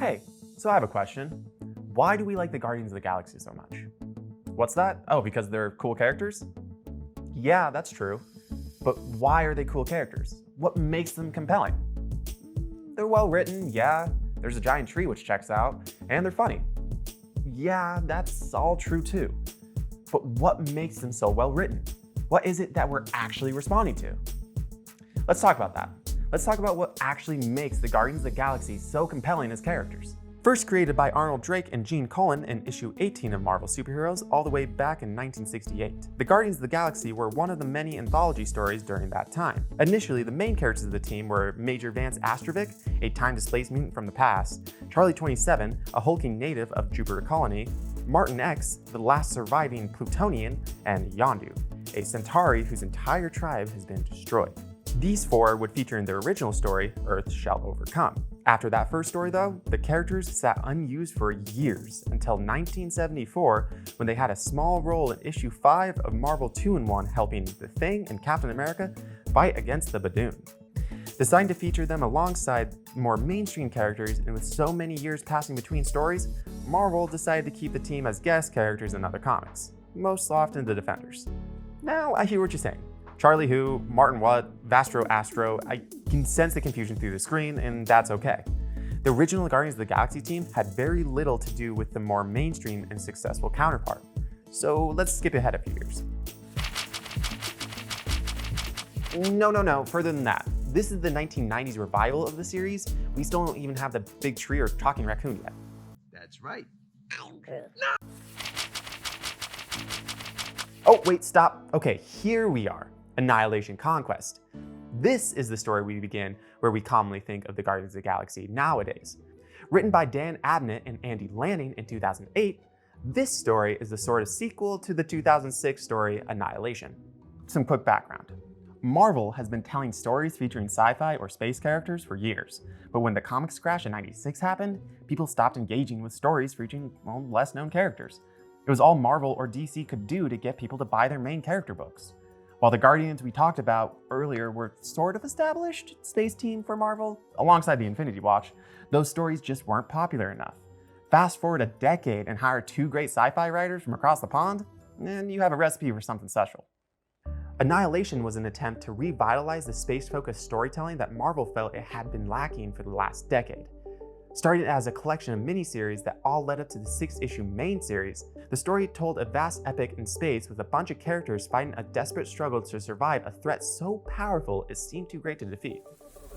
Hey, so I have a question. Why do we like the Guardians of the Galaxy so much? What's that? Oh, because they're cool characters? Yeah, that's true. But why are they cool characters? What makes them compelling? They're well written, yeah. There's a giant tree which checks out, and they're funny. Yeah, that's all true too. But what makes them so well written? What is it that we're actually responding to? Let's talk about that. Let's talk about what actually makes the Guardians of the Galaxy so compelling as characters. First created by Arnold Drake and Gene Colan in issue 18 of Marvel Superheroes all the way back in 1968. The Guardians of the Galaxy were one of the many anthology stories during that time. Initially, the main characters of the team were Major Vance Astrovik, a time-displaced mutant from the past, Charlie 27, a hulking native of Jupiter Colony, Martin X, the last surviving Plutonian, and Yondu, a Centauri whose entire tribe has been destroyed. These four would feature in their original story, Earth Shall Overcome. After that first story though, the characters sat unused for years until 1974 when they had a small role in issue 5 of Marvel 2-in-1 helping The Thing and Captain America fight against the Badoon. Designed to feature them alongside more mainstream characters and with so many years passing between stories, Marvel decided to keep the team as guest characters in other comics, most often the Defenders. Now I hear what you're saying. Charlie who, Martin what, Vastro Astro, I can sense the confusion through the screen, and that's okay. The original Guardians of the Galaxy team had very little to do with the more mainstream and successful counterpart. So let's skip ahead a few years. No, further than that. This is the 1990s revival of the series. We still don't even have the big tree or talking raccoon yet. That's right. Oh, wait, stop. Okay, here we are. Annihilation Conquest. This is the story we begin where we commonly think of the Guardians of the Galaxy nowadays. Written by Dan Abnett and Andy Lanning in 2008, this story is the sort of sequel to the 2006 story Annihilation. Some quick background. Marvel has been telling stories featuring sci-fi or space characters for years, but when the comics crash in '96 happened, people stopped engaging with stories featuring, well, less known characters. It was all Marvel or DC could do to get people to buy their main character books. While the Guardians we talked about earlier were sort of established space team for Marvel, alongside the Infinity Watch, those stories just weren't popular enough. Fast forward a decade and hire two great sci-fi writers from across the pond, and you have a recipe for something special. Annihilation was an attempt to revitalize the space-focused storytelling that Marvel felt it had been lacking for the last decade. Started as a collection of miniseries that all led up to the 6-issue main series, the story told a vast epic in space with a bunch of characters fighting a desperate struggle to survive a threat so powerful it seemed too great to defeat.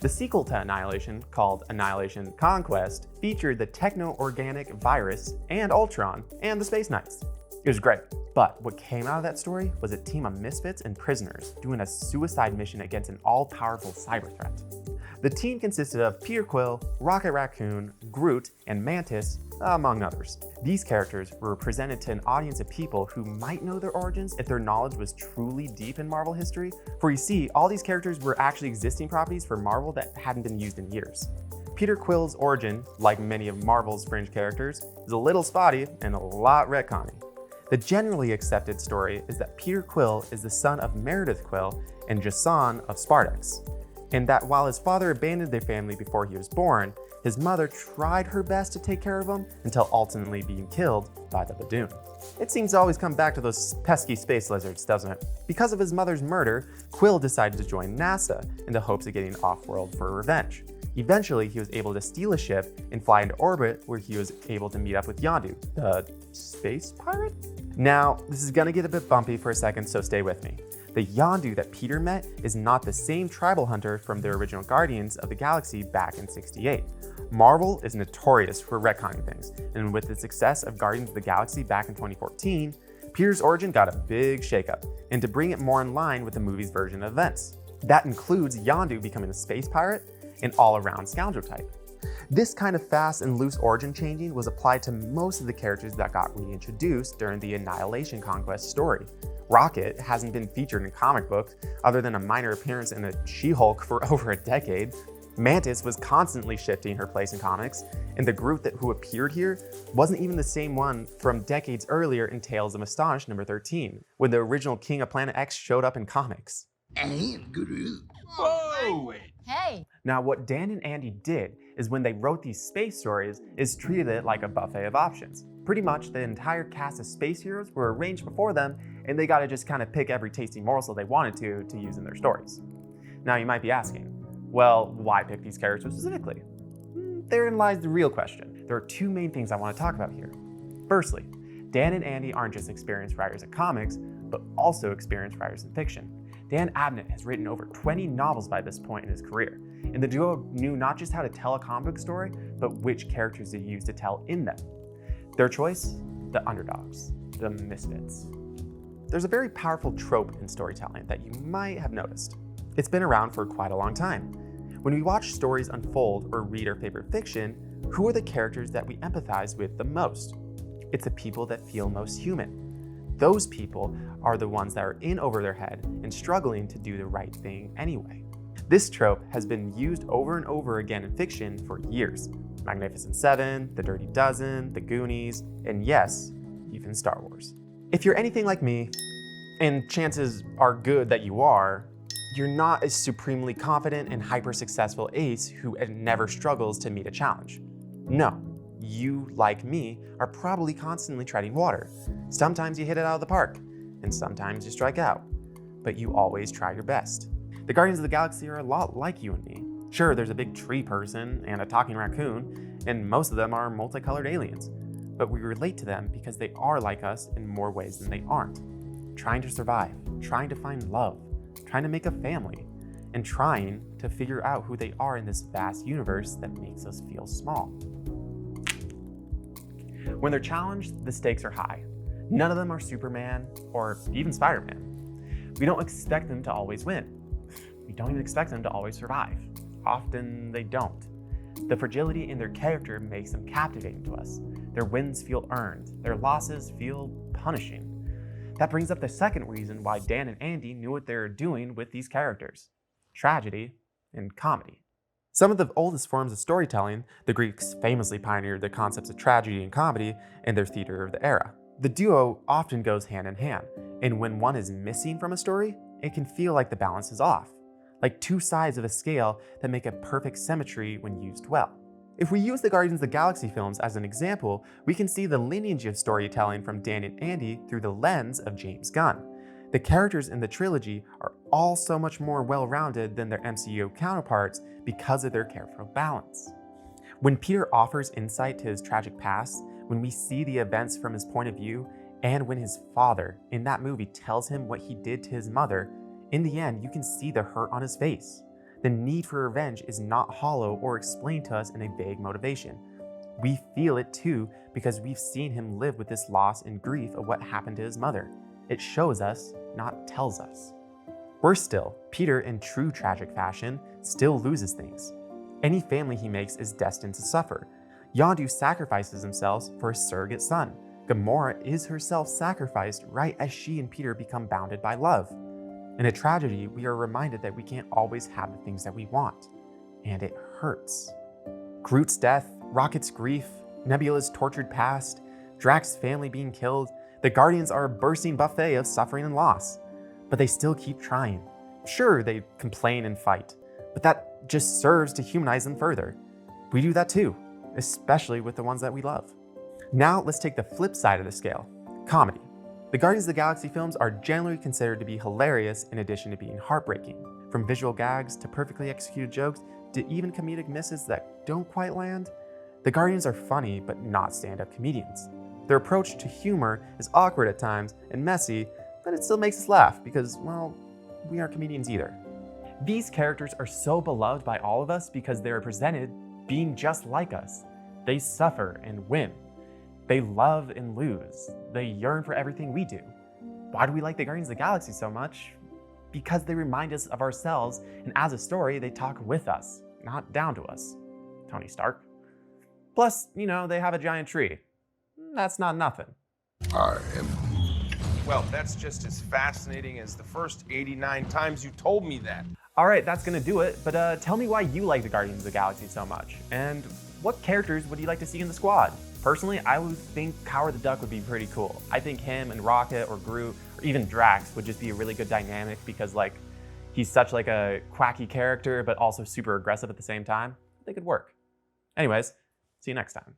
The sequel to Annihilation, called Annihilation Conquest, featured the techno-organic virus and Ultron and the Space Knights. It was great, but what came out of that story was a team of misfits and prisoners doing a suicide mission against an all-powerful cyber threat. The team consisted of Peter Quill, Rocket Raccoon, Groot, and Mantis, among others. These characters were presented to an audience of people who might know their origins if their knowledge was truly deep in Marvel history, for you see, all these characters were actually existing properties for Marvel that hadn't been used in years. Peter Quill's origin, like many of Marvel's fringe characters, is a little spotty and a lot retconny. The generally accepted story is that Peter Quill is the son of Meredith Quill and Jason of Spartax, and that while his father abandoned their family before he was born, his mother tried her best to take care of him until ultimately being killed by the Badoon. It seems to always come back to those pesky space lizards, doesn't it? Because of his mother's murder, Quill decided to join NASA in the hopes of getting off-world for revenge. Eventually, he was able to steal a ship and fly into orbit where he was able to meet up with Yondu, the space pirate? Now, this is gonna get a bit bumpy for a second, so stay with me. The Yondu that Peter met is not the same tribal hunter from the original Guardians of the Galaxy back in '68. Marvel is notorious for retconning things, and with the success of Guardians of the Galaxy back in 2014, Peter's origin got a big shakeup, and to bring it more in line with the movie's version of events. That includes Yondu becoming a space pirate, an all-around scoundrel type. This kind of fast and loose origin changing was applied to most of the characters that got reintroduced during the Annihilation Conquest story. Rocket hasn't been featured in comic books other than a minor appearance in a She-Hulk for over a decade. Mantis was constantly shifting her place in comics, and the Groot who appeared here wasn't even the same one from decades earlier in Tales of Astonish number 13, when the original King of Planet X showed up in comics. And Groot. Whoa! Hey! Now, what Dan and Andy did is when they wrote these space stories is treated it like a buffet of options. Pretty much the entire cast of space heroes were arranged before them, and they got to just kind of pick every tasty morsel they wanted to use in their stories. Now you might be asking, well, why pick these characters specifically? Therein lies the real question. There are two main things I want to talk about here. Firstly, Dan and Andy aren't just experienced writers of comics, but also experienced writers in fiction. Dan Abnett has written over 20 novels by this point in his career, and the duo knew not just how to tell a comic book story, but which characters to use to tell in them. Their choice? The underdogs, the misfits. There's a very powerful trope in storytelling that you might have noticed. It's been around for quite a long time. When we watch stories unfold or read our favorite fiction, who are the characters that we empathize with the most? It's the people that feel most human. Those people are the ones that are in over their head and struggling to do the right thing anyway. This trope has been used over and over again in fiction for years. Magnificent Seven, The Dirty Dozen, The Goonies, and yes, even Star Wars. If you're anything like me, and chances are good that you are, you're not a supremely confident and hyper-successful ace who never struggles to meet a challenge. No, you, like me, are probably constantly treading water. Sometimes you hit it out of the park, and sometimes you strike out, but you always try your best. The Guardians of the Galaxy are a lot like you and me. Sure, there's a big tree person and a talking raccoon, and most of them are multicolored aliens, but we relate to them because they are like us in more ways than they aren't. Trying to survive, trying to find love, trying to make a family, and trying to figure out who they are in this vast universe that makes us feel small. When they're challenged, the stakes are high. None of them are Superman or even Spider-Man. We don't expect them to always win. We don't even expect them to always survive. Often they don't. The fragility in their character makes them captivating to us. Their wins feel earned. Their losses feel punishing. That brings up the second reason why Dan and Andy knew what they were doing with these characters: tragedy and comedy. Some of the oldest forms of storytelling, the Greeks famously pioneered the concepts of tragedy and comedy in their theater of the era. The duo often goes hand in hand, and when one is missing from a story, it can feel like the balance is off, like two sides of a scale that make a perfect symmetry when used well. If we use the Guardians of the Galaxy films as an example, we can see the lineage of storytelling from Dan and Andy through the lens of James Gunn. The characters in the trilogy are all so much more well-rounded than their MCU counterparts because of their careful balance. When Peter offers insight to his tragic past, when we see the events from his point of view, and when his father in that movie tells him what he did to his mother, in the end you can see the hurt on his face. The need for revenge is not hollow or explained to us in a vague motivation. We feel it too because we've seen him live with this loss and grief of what happened to his mother. It shows us, not tells us. Worse still, Peter, in true tragic fashion, still loses things. Any family he makes is destined to suffer. Yondu sacrifices himself for a surrogate son. Gamora is herself sacrificed right as she and Peter become bounded by love. In a tragedy, we are reminded that we can't always have the things that we want, and it hurts. Groot's death, Rocket's grief, Nebula's tortured past, Drax's family being killed, the Guardians are a bursting buffet of suffering and loss, but they still keep trying. Sure, they complain and fight, but that just serves to humanize them further. We do that too, especially with the ones that we love. Now let's take the flip side of the scale, comedy. The Guardians of the Galaxy films are generally considered to be hilarious in addition to being heartbreaking. From visual gags to perfectly executed jokes to even comedic misses that don't quite land, the Guardians are funny but not stand-up comedians. Their approach to humor is awkward at times and messy, but it still makes us laugh because, well, we aren't comedians either. These characters are so beloved by all of us because they are presented being just like us. They suffer and win. They love and lose. They yearn for everything we do. Why do we like the Guardians of the Galaxy so much? Because they remind us of ourselves, and as a story, they talk with us, not down to us. Tony Stark. Plus, they have a giant tree. That's not nothing. I am. Well, that's just as fascinating as the first 89 times you told me that. All right, that's gonna do it, but tell me why you like the Guardians of the Galaxy so much, and what characters would you like to see in the squad? Personally, I would think Howard the Duck would be pretty cool. I think him and Rocket or Groot or even Drax would just be a really good dynamic because he's such a quacky character but also super aggressive at the same time. They could work. Anyways, see you next time.